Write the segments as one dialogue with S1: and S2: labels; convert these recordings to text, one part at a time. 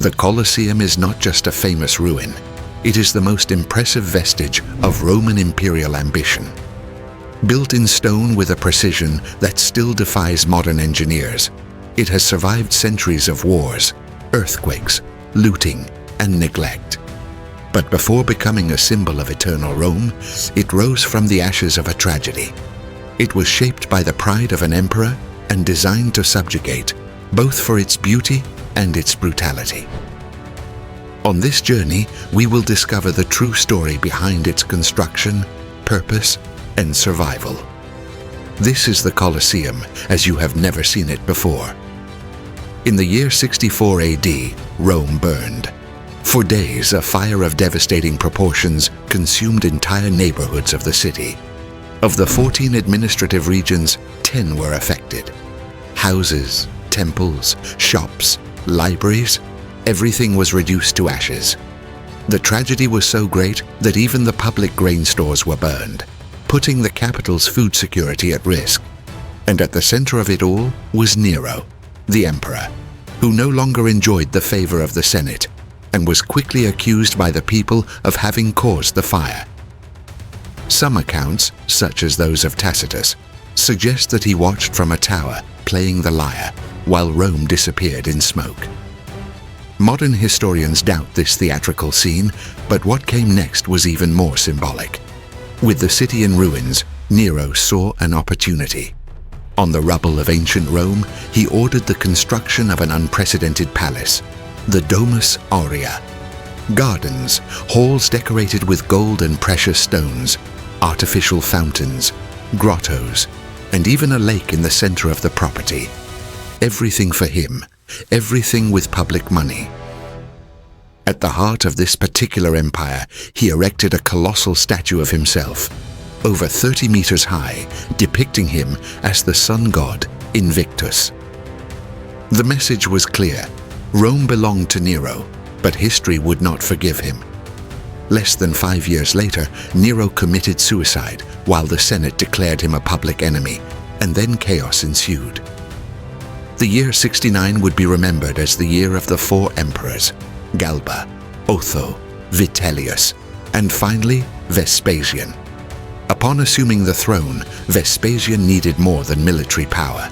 S1: The Colosseum is not just a famous ruin, it is the most impressive vestige of Roman imperial ambition. Built in stone with a precision that still defies modern engineers, it has survived centuries of wars, earthquakes, looting, and neglect. But before becoming a symbol of eternal Rome, it rose from the ashes of a tragedy. It was shaped by the pride of an emperor and designed to subjugate, both for its beauty and its brutality. On this journey, we will discover the true story behind its construction, purpose, and survival. This is the Colosseum as you have never seen it before. In the year 64 AD, Rome burned. For days, a fire of devastating proportions consumed entire neighborhoods of the city. Of the 14 administrative regions, 10 were affected. Houses, temples, shops, libraries, everything was reduced to ashes. The tragedy was so great that even the public grain stores were burned, putting the capital's food security at risk. And at the center of it all was Nero, the emperor, who no longer enjoyed the favor of the Senate and was quickly accused by the people of having caused the fire. Some accounts, such as those of Tacitus, suggest that he watched from a tower playing the lyre while Rome disappeared in smoke. Modern historians doubt this theatrical scene, but what came next was even more symbolic. With the city in ruins, Nero saw an opportunity. On the rubble of ancient Rome, he ordered the construction of an unprecedented palace, the Domus Aurea. Gardens, halls decorated with gold and precious stones, artificial fountains, grottos, and even a lake in the center of the property. Everything for him, everything with public money. At the heart of this particular empire, he erected a colossal statue of himself, over 30 meters high, depicting him as the sun god Invictus. The message was clear. Rome belonged to Nero, but history would not forgive him. Less than 5 years later, Nero committed suicide while the Senate declared him a public enemy, and then chaos ensued. The year 69 would be remembered as the year of the 4 emperors, Galba, Otho, Vitellius, and finally Vespasian. Upon assuming the throne, Vespasian needed more than military power.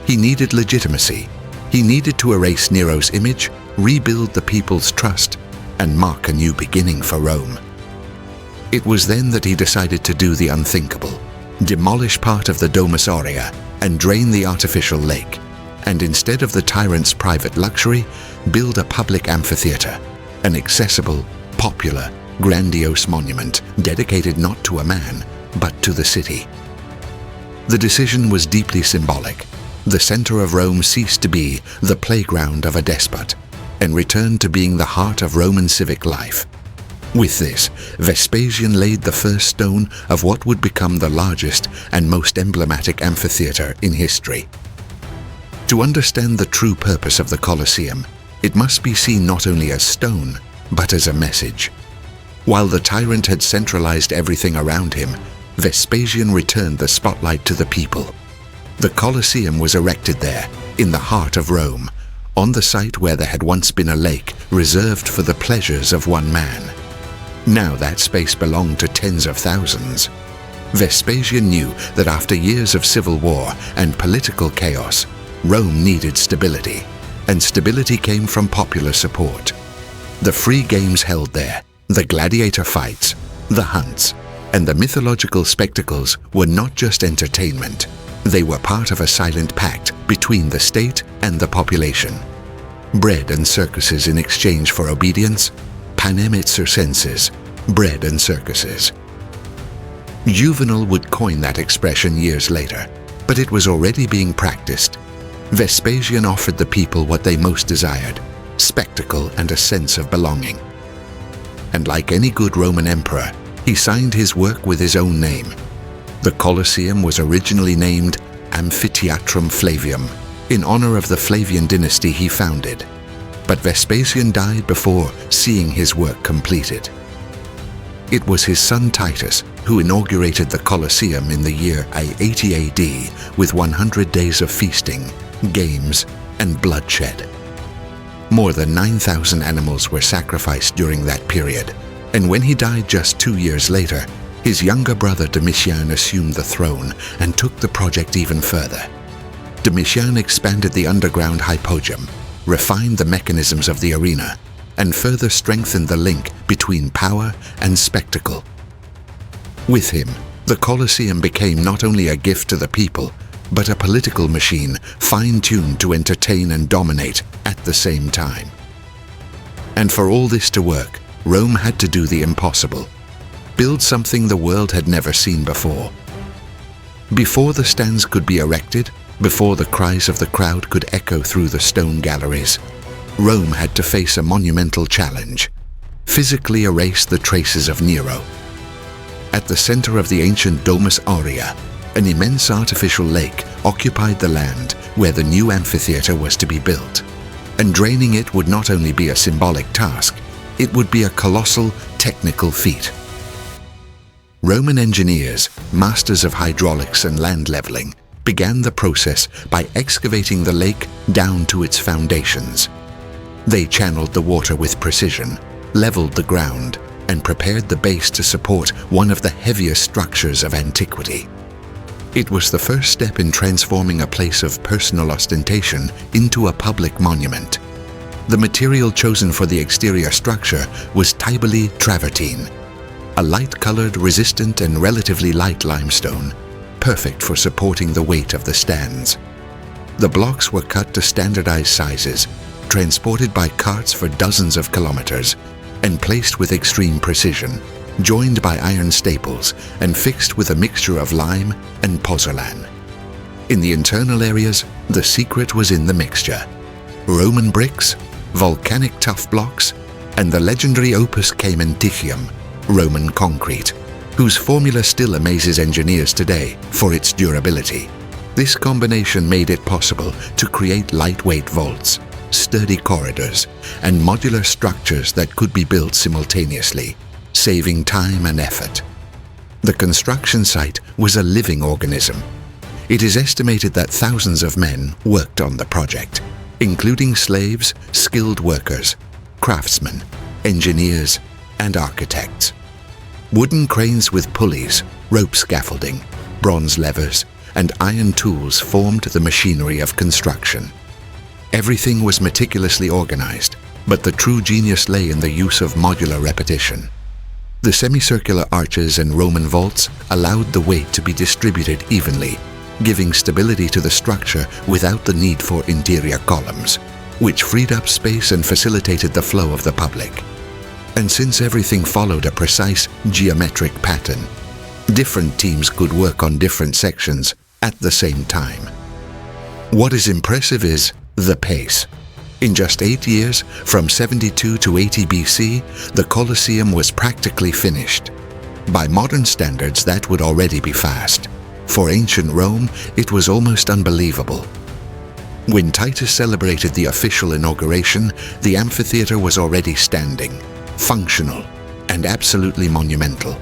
S1: He needed legitimacy. He needed to erase Nero's image, rebuild the people's trust, and mark a new beginning for Rome. It was then that he decided to do the unthinkable, demolish part of the Domus Aurea and drain the artificial lake, and instead of the tyrant's private luxury, build a public amphitheater, an accessible, popular, grandiose monument dedicated not to a man, but to the city. The decision was deeply symbolic. The center of Rome ceased to be the playground of a despot and returned to being the heart of Roman civic life. With this, Vespasian laid the first stone of what would become the largest and most emblematic amphitheater in history. To understand the true purpose of the Colosseum, it must be seen not only as stone, but as a message. While the tyrant had centralized everything around him, Vespasian returned the spotlight to the people. The Colosseum was erected there, in the heart of Rome, on the site where there had once been a lake reserved for the pleasures of one man. Now that space belonged to tens of thousands. Vespasian knew that after years of civil war and political chaos, Rome needed stability, and stability came from popular support. The free games held there, the gladiator fights, the hunts, and the mythological spectacles were not just entertainment. They were part of a silent pact between the state and the population. Bread and circuses in exchange for obedience, panem et circenses, bread and circuses. Juvenal would coin that expression years later, but it was already being practiced. Vespasian offered the people what they most desired, spectacle and a sense of belonging. And like any good Roman emperor, he signed his work with his own name. The Colosseum was originally named Amphitheatrum Flavium, in honor of the Flavian dynasty he founded. But Vespasian died before seeing his work completed. It was his son Titus who inaugurated the Colosseum in the year 80 AD with 100 days of feasting, games, and bloodshed. More than 9,000 animals were sacrificed during that period, and when he died just 2 years later, his younger brother Domitian assumed the throne and took the project even further. Domitian expanded the underground hypogeum, refined the mechanisms of the arena, and further strengthened the link between power and spectacle. With him, the Colosseum became not only a gift to the people, but a political machine fine-tuned to entertain and dominate at the same time. And for all this to work, Rome had to do the impossible: build something the world had never seen before. Before the stands could be erected, before the cries of the crowd could echo through the stone galleries, Rome had to face a monumental challenge: physically erase the traces of Nero. At the center of the ancient Domus Aurea, an immense artificial lake occupied the land where the new amphitheater was to be built, and draining it would not only be a symbolic task, it would be a colossal technical feat. Roman engineers, masters of hydraulics and land leveling, began the process by excavating the lake down to its foundations. They channeled the water with precision, leveled the ground, and prepared the base to support one of the heaviest structures of antiquity. It was the first step in transforming a place of personal ostentation into a public monument. The material chosen for the exterior structure was Tiboli travertine, a light-colored, resistant and relatively light limestone, perfect for supporting the weight of the stands. The blocks were cut to standardized sizes, transported by carts for dozens of kilometers, and placed with extreme precision, joined by iron staples and fixed with a mixture of lime and pozzolan. In the internal areas, the secret was in the mixture: Roman bricks, volcanic tuff blocks, and the legendary opus caementicium, Roman concrete, whose formula still amazes engineers today for its durability. This combination made it possible to create lightweight vaults, sturdy corridors, and modular structures that could be built simultaneously, saving time and effort. The construction site was a living organism. It is estimated that thousands of men worked on the project, including slaves, skilled workers, craftsmen, engineers, and architects. Wooden cranes with pulleys, rope scaffolding, bronze levers, and iron tools formed the machinery of construction. Everything was meticulously organized, but the true genius lay in the use of modular repetition. The semicircular arches and Roman vaults allowed the weight to be distributed evenly, giving stability to the structure without the need for interior columns, which freed up space and facilitated the flow of the public. And since everything followed a precise geometric pattern, different teams could work on different sections at the same time. What is impressive is the pace. In just 8 years, from 72 to 80 BC, the Colosseum was practically finished. By modern standards, that would already be fast. For ancient Rome, it was almost unbelievable. When Titus celebrated the official inauguration, the amphitheater was already standing, functional, and absolutely monumental.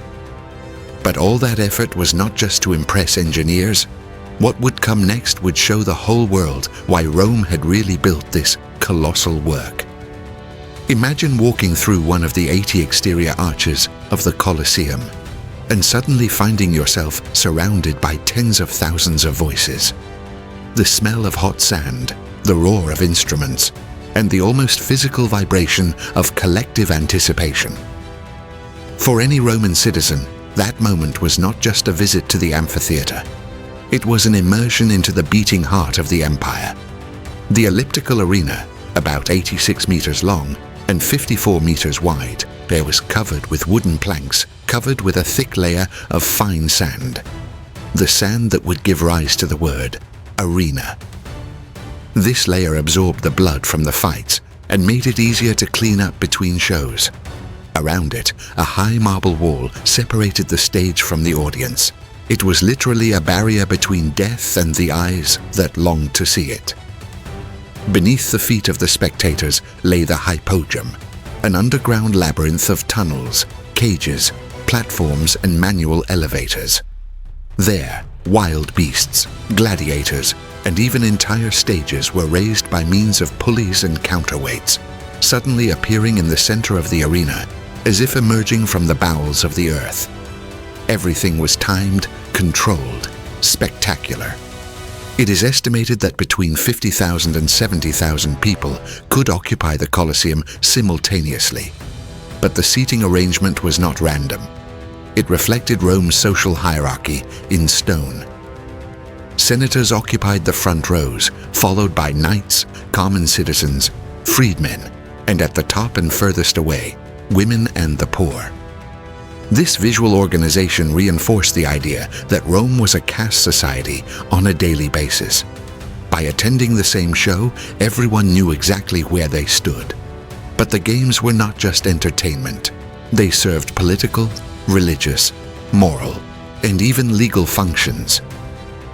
S1: But all that effort was not just to impress engineers. What would come next would show the whole world why Rome had really built this colossal work. Imagine walking through one of the 80 exterior arches of the Colosseum and suddenly finding yourself surrounded by tens of thousands of voices. The smell of hot sand, the roar of instruments, and the almost physical vibration of collective anticipation. For any Roman citizen, that moment was not just a visit to the amphitheater. It was an immersion into the beating heart of the empire. The elliptical arena, about 86 meters long and 54 meters wide, was covered with wooden planks covered with a thick layer of fine sand. The sand that would give rise to the word arena. This layer absorbed the blood from the fights and made it easier to clean up between shows. Around it, a high marble wall separated the stage from the audience. It was literally a barrier between death and the eyes that longed to see it. Beneath the feet of the spectators lay the hypogeum, an underground labyrinth of tunnels, cages, platforms, and manual elevators. There, wild beasts, gladiators, and even entire stages were raised by means of pulleys and counterweights, suddenly appearing in the center of the arena as if emerging from the bowels of the earth. Everything was timed, controlled, spectacular. It is estimated that between 50,000 and 70,000 people could occupy the Colosseum simultaneously. But the seating arrangement was not random. It reflected Rome's social hierarchy in stone. Senators occupied the front rows, followed by knights, common citizens, freedmen, and at the top and furthest away, women and the poor. This visual organization reinforced the idea that Rome was a caste society on a daily basis. By attending the same show, everyone knew exactly where they stood. But the games were not just entertainment. They served political, religious, moral, and even legal functions.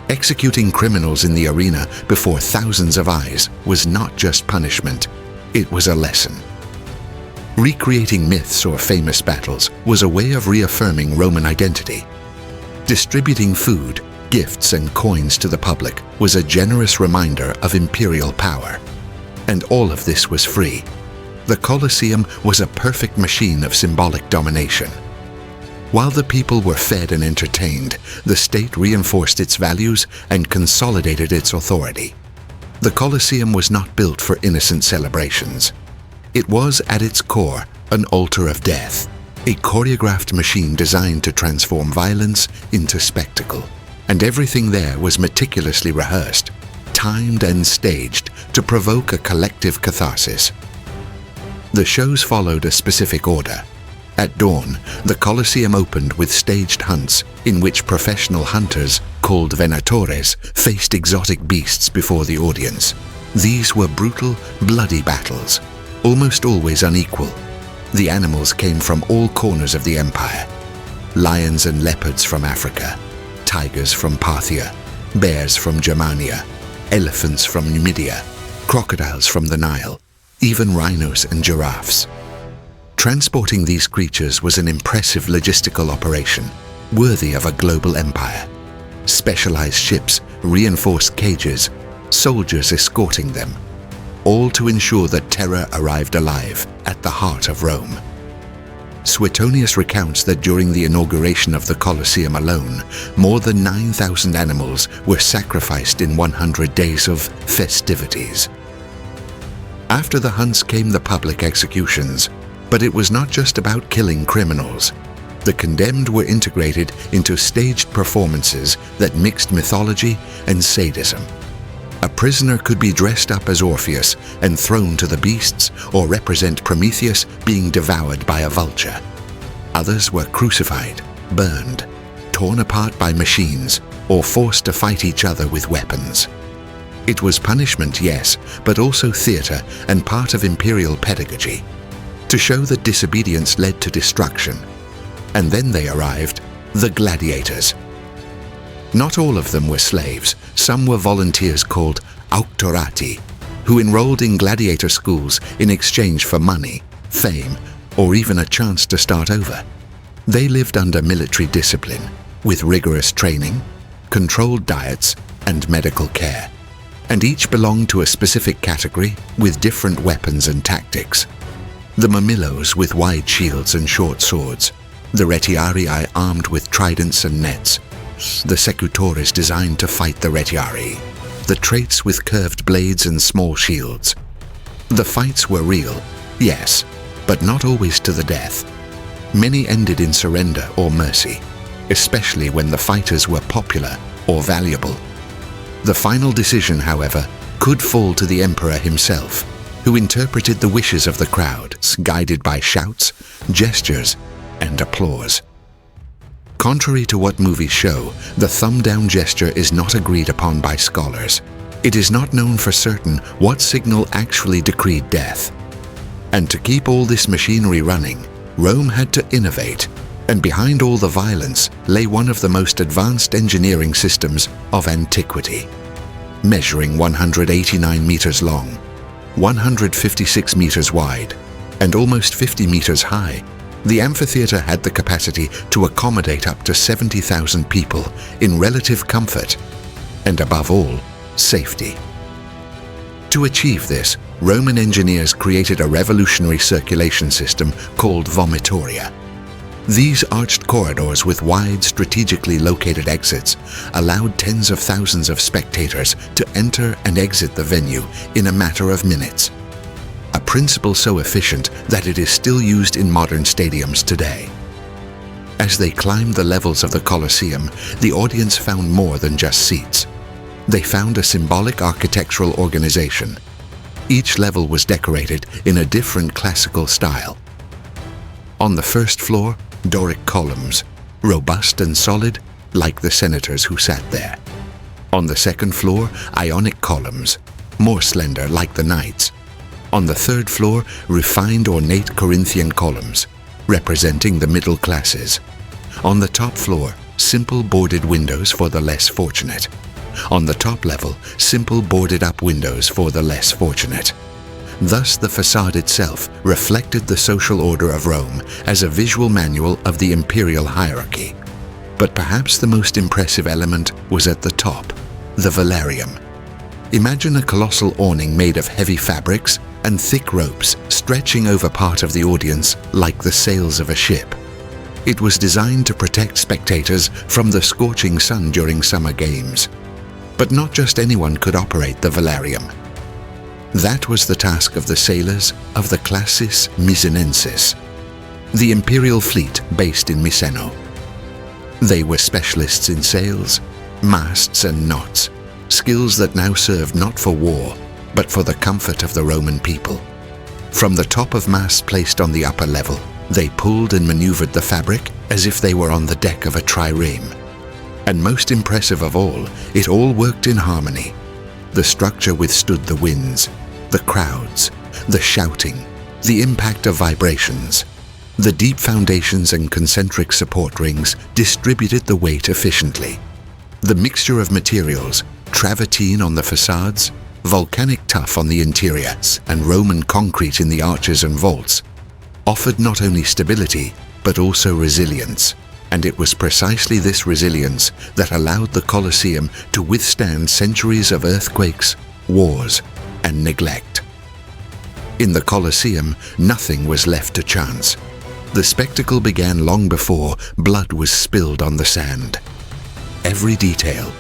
S1: Executing criminals in the arena before thousands of eyes was not just punishment, it was a lesson. Recreating myths or famous battles was a way of reaffirming Roman identity. Distributing food, gifts, and coins to the public was a generous reminder of imperial power. And all of this was free. The Colosseum was a perfect machine of symbolic domination. While the people were fed and entertained, the state reinforced its values and consolidated its authority. The Colosseum was not built for innocent celebrations. It was, at its core, an altar of death, a choreographed machine designed to transform violence into spectacle. And everything there was meticulously rehearsed, timed and staged to provoke a collective catharsis. The shows followed a specific order. At dawn, the Colosseum opened with staged hunts in which professional hunters, called venatores, faced exotic beasts before the audience. These were brutal, bloody battles, almost always unequal. The animals came from all corners of the empire. Lions and leopards from Africa, tigers from Parthia, bears from Germania, elephants from Numidia, crocodiles from the Nile, even rhinos and giraffes. Transporting these creatures was an impressive logistical operation, worthy of a global empire. Specialized ships, reinforced cages, soldiers escorting them, all to ensure that terror arrived alive at the heart of Rome. Suetonius recounts that during the inauguration of the Colosseum alone, more than 9,000 animals were sacrificed in 100 days of festivities. After the hunts came the public executions, but it was not just about killing criminals. The condemned were integrated into staged performances that mixed mythology and sadism. A prisoner could be dressed up as Orpheus and thrown to the beasts, or represent Prometheus being devoured by a vulture. Others were crucified, burned, torn apart by machines, or forced to fight each other with weapons. It was punishment, yes, but also theater and part of imperial pedagogy, to show that disobedience led to destruction. And then they arrived, the gladiators. Not all of them were slaves. Some were volunteers called auctorati, who enrolled in gladiator schools in exchange for money, fame, or even a chance to start over. They lived under military discipline, with rigorous training, controlled diets, and medical care. And each belonged to a specific category with different weapons and tactics. The Mamillos with wide shields and short swords, the Retiarii armed with tridents and nets, the Secutores designed to fight the Retiarii, the Traits with curved blades and small shields. The fights were real, yes, but not always to the death. Many ended in surrender or mercy, especially when the fighters were popular or valuable. The final decision, however, could fall to the emperor himself, who interpreted the wishes of the crowd, guided by shouts, gestures, and applause. Contrary to what movies show, the thumb-down gesture is not agreed upon by scholars. It is not known for certain what signal actually decreed death. And to keep all this machinery running, Rome had to innovate, and behind all the violence lay one of the most advanced engineering systems of antiquity. Measuring 189 meters long, 156 meters wide, and almost 50 meters high, the amphitheater had the capacity to accommodate up to 70,000 people in relative comfort, and above all, safety. To achieve this, Roman engineers created a revolutionary circulation system called vomitoria. These arched corridors with wide, strategically located exits allowed tens of thousands of spectators to enter and exit the venue in a matter of minutes. A principle so efficient that it is still used in modern stadiums today. As they climbed the levels of the Colosseum, the audience found more than just seats. They found a symbolic architectural organization. Each level was decorated in a different classical style. On the first floor, Doric columns, robust and solid, like the senators who sat there. On the second floor, Ionic columns, more slender, like the knights. On the third floor, refined ornate Corinthian columns, representing the middle classes. On the top floor, simple boarded windows for the less fortunate. On the top level, simple boarded-up windows for the less fortunate. Thus, the facade itself reflected the social order of Rome as a visual manual of the imperial hierarchy. But perhaps the most impressive element was at the top, the velarium. Imagine a colossal awning made of heavy fabrics and thick ropes stretching over part of the audience like the sails of a ship. It was designed to protect spectators from the scorching sun during summer games. But not just anyone could operate the velarium. That was the task of the sailors of the classis Misenensis, the imperial fleet based in Miseno. They were specialists in sails, masts and knots, skills that now served not for war, but for the comfort of the Roman people. From the top of masts placed on the upper level, they pulled and maneuvered the fabric as if they were on the deck of a trireme. And most impressive of all, it all worked in harmony. The structure withstood the winds, the crowds, the shouting, the impact of vibrations. The deep foundations and concentric support rings distributed the weight efficiently. The mixture of materials, travertine on the facades, volcanic tuff on the interiors, and Roman concrete in the arches and vaults, offered not only stability, but also resilience. And it was precisely this resilience that allowed the Colosseum to withstand centuries of earthquakes, wars, and neglect. In the Colosseum, nothing was left to chance. The spectacle began long before blood was spilled on the sand. Every detail,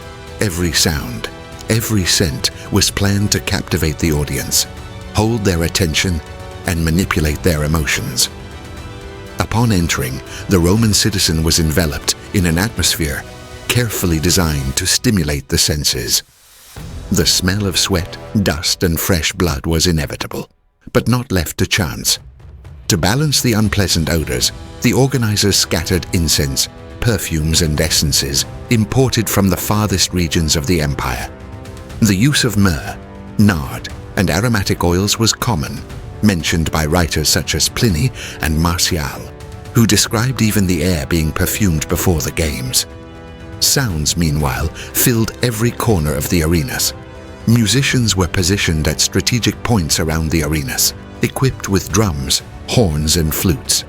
S1: every sound, every scent was planned to captivate the audience, hold their attention, and manipulate their emotions. Upon entering, the Roman citizen was enveloped in an atmosphere carefully designed to stimulate the senses. The smell of sweat, dust, and fresh blood was inevitable, but not left to chance. To balance the unpleasant odors, the organizers scattered incense, perfumes, and essences imported from the farthest regions of the empire. The use of myrrh, nard, and aromatic oils was common, mentioned by writers such as Pliny and Martial, who described even the air being perfumed before the games. Sounds, meanwhile, filled every corner of the arenas. Musicians were positioned at strategic points around the arenas, equipped with drums, horns, and flutes.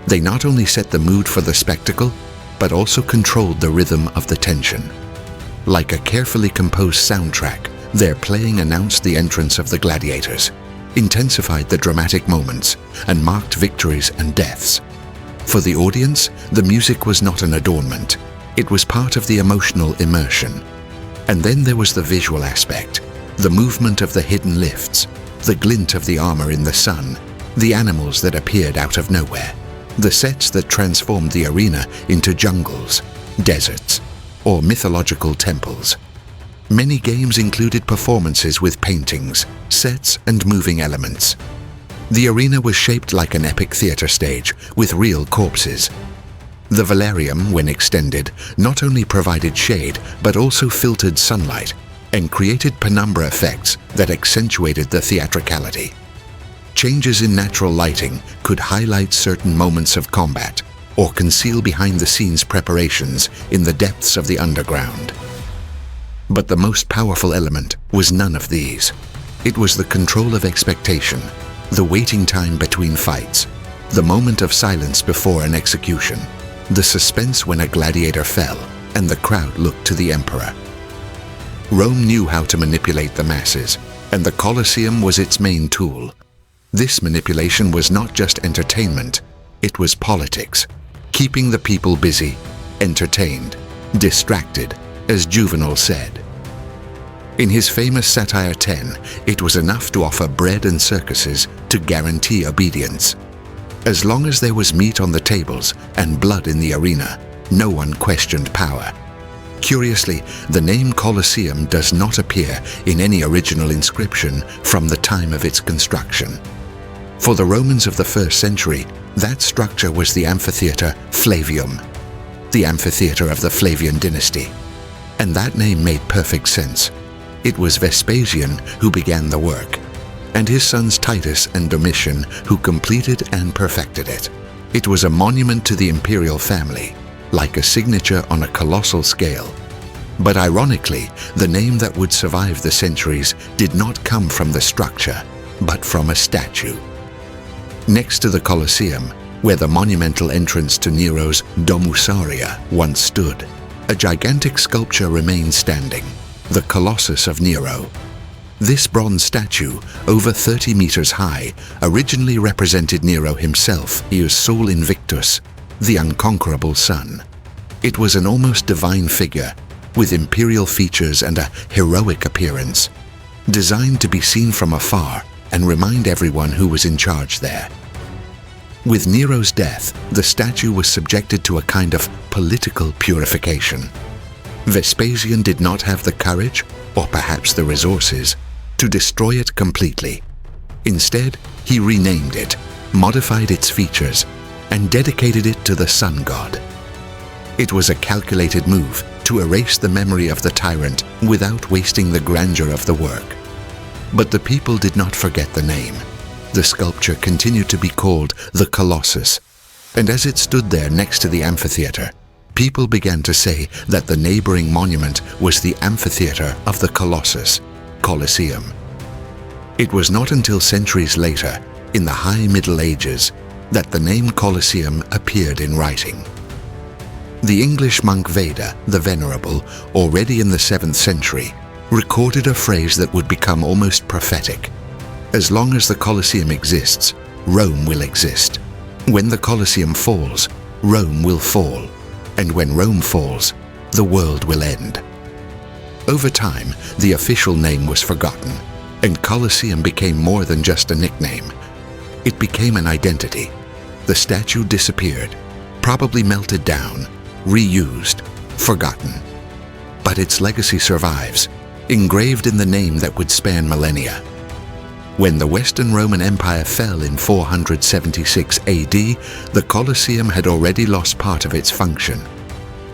S1: They not only set the mood for the spectacle, but also controlled the rhythm of the tension. Like a carefully composed soundtrack, their playing announced the entrance of the gladiators, intensified the dramatic moments, and marked victories and deaths. For the audience, the music was not an adornment. It was part of the emotional immersion. And then there was the visual aspect, the movement of the hidden lifts, the glint of the armor in the sun, the animals that appeared out of nowhere, the sets that transformed the arena into jungles, deserts, or mythological temples. Many games included performances with paintings, sets, and moving elements. The arena was shaped like an epic theater stage with real corpses. The velarium, when extended, not only provided shade but also filtered sunlight and created penumbra effects that accentuated the theatricality. Changes in natural lighting could highlight certain moments of combat or conceal behind-the-scenes preparations in the depths of the underground. But the most powerful element was none of these. It was the control of expectation, the waiting time between fights, the moment of silence before an execution, the suspense when a gladiator fell, and the crowd looked to the emperor. Rome knew how to manipulate the masses, and the Colosseum was its main tool. This manipulation was not just entertainment, it was politics, keeping the people busy, entertained, distracted, as Juvenal said. In his famous Satire 10, it was enough to offer bread and circuses to guarantee obedience. As long as there was meat on the tables and blood in the arena, no one questioned power. Curiously, the name Colosseum does not appear in any original inscription from the time of its construction. For the Romans of the 1st century, that structure was the amphitheater Flavium, the amphitheater of the Flavian dynasty. And that name made perfect sense. It was Vespasian who began the work, and his sons Titus and Domitian who completed and perfected it. It was a monument to the imperial family, like a signature on a colossal scale. But ironically, the name that would survive the centuries did not come from the structure, but from a statue. Next to the Colosseum, where the monumental entrance to Nero's Domus Aurea once stood, a gigantic sculpture remains standing, the Colossus of Nero. This bronze statue, over 30 meters high, originally represented Nero himself, his Sol Invictus, the unconquerable sun. It was an almost divine figure, with imperial features and a heroic appearance, designed to be seen from afar and remind everyone who was in charge there. With Nero's death, the statue was subjected to a kind of political purification. Vespasian did not have the courage, or perhaps the resources, to destroy it completely. Instead, he renamed it, modified its features, and dedicated it to the sun god. It was a calculated move to erase the memory of the tyrant without wasting the grandeur of the work. But the people did not forget the name. The sculpture continued to be called the Colossus, and as it stood there next to the amphitheater, people began to say that the neighboring monument was the amphitheater of the Colossus, Colosseum. It was not until centuries later, in the High Middle Ages, that the name Colosseum appeared in writing. The English monk Veda, the Venerable, already in the 7th century, recorded a phrase that would become almost prophetic. As long as the Colosseum exists, Rome will exist. When the Colosseum falls, Rome will fall. And when Rome falls, the world will end. Over time, the official name was forgotten, and Colosseum became more than just a nickname. It became an identity. The statue disappeared, probably melted down, reused, forgotten. But its legacy survives, engraved in the name that would span millennia. When the Western Roman Empire fell in 476 AD, the Colosseum had already lost part of its function.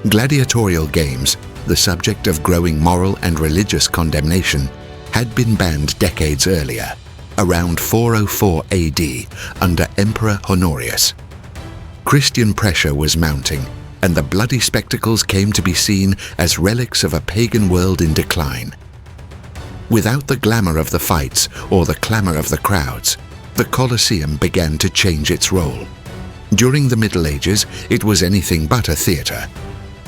S1: Gladiatorial games, the subject of growing moral and religious condemnation, had been banned decades earlier, around 404 AD, under Emperor Honorius. Christian pressure was mounting, and the bloody spectacles came to be seen as relics of a pagan world in decline. Without the glamour of the fights or the clamor of the crowds, the Colosseum began to change its role. During the Middle Ages, it was anything but a theater.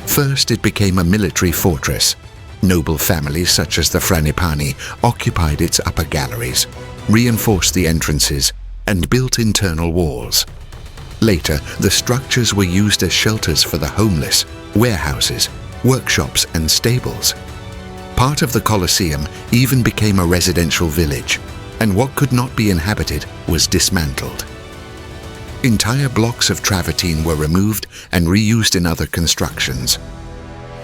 S1: First, it became a military fortress. Noble families such as the Frangipani occupied its upper galleries, reinforced the entrances, and built internal walls. Later, the structures were used as shelters for the homeless, warehouses, workshops, and stables. Part of the Colosseum even became a residential village, and what could not be inhabited was dismantled. Entire blocks of travertine were removed and reused in other constructions.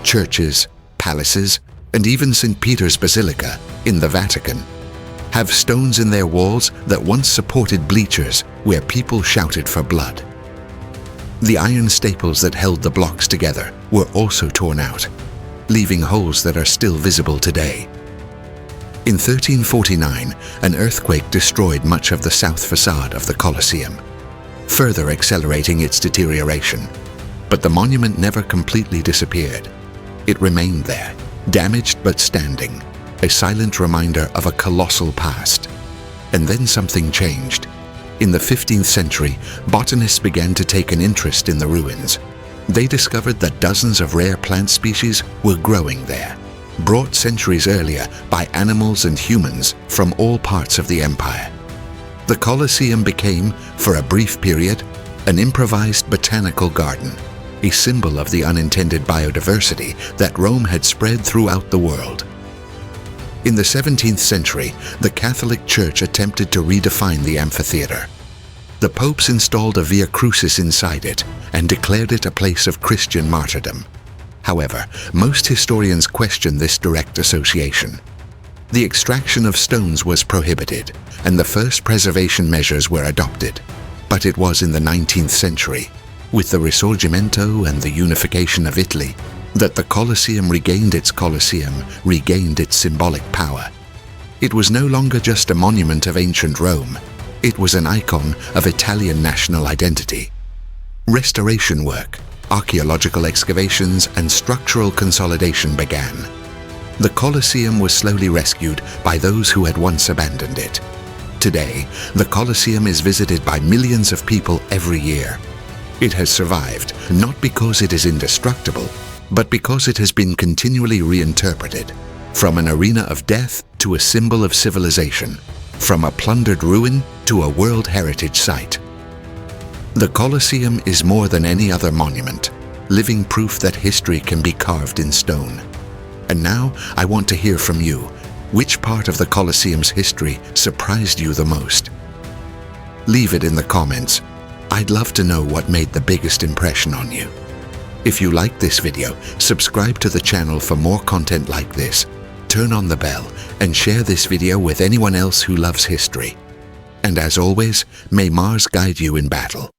S1: Churches, palaces, and even St. Peter's Basilica in the Vatican have stones in their walls that once supported bleachers where people shouted for blood. The iron staples that held the blocks together were also torn out, leaving holes that are still visible today. In 1349, an earthquake destroyed much of the south facade of the Colosseum, further accelerating its deterioration. But the monument never completely disappeared. It remained there, damaged but standing, a silent reminder of a colossal past. And then something changed. In the 15th century, botanists began to take an interest in the ruins. They discovered that dozens of rare plant species were growing there. brought centuries earlier by animals and humans from all parts of the empire. The Colosseum became, for a brief period, an improvised botanical garden, a symbol of the unintended biodiversity that Rome had spread throughout the world. In the 17th century, the Catholic Church attempted to redefine the amphitheater. The popes installed a Via Crucis inside it and declared it a place of Christian martyrdom. However, most historians question this direct association. The extraction of stones was prohibited, and the first preservation measures were adopted. But it was in the 19th century, with the Risorgimento and the unification of Italy, that the Colosseum regained its symbolic power. It was no longer just a monument of ancient Rome. It was an icon of Italian national identity. Restoration work, archaeological excavations, and structural consolidation began. The Colosseum was slowly rescued by those who had once abandoned it. Today, the Colosseum is visited by millions of people every year. It has survived, not because it is indestructible, but because it has been continually reinterpreted, from an arena of death to a symbol of civilization, from a plundered ruin to a World Heritage Site. The Colosseum is more than any other monument, living proof that history can be carved in stone. And now, I want to hear from you. Which part of the Colosseum's history surprised you the most? Leave it in the comments. I'd love to know what made the biggest impression on you. If you liked this video, subscribe to the channel for more content like this, turn on the bell, and share this video with anyone else who loves history. And as always, may Mars guide you in battle.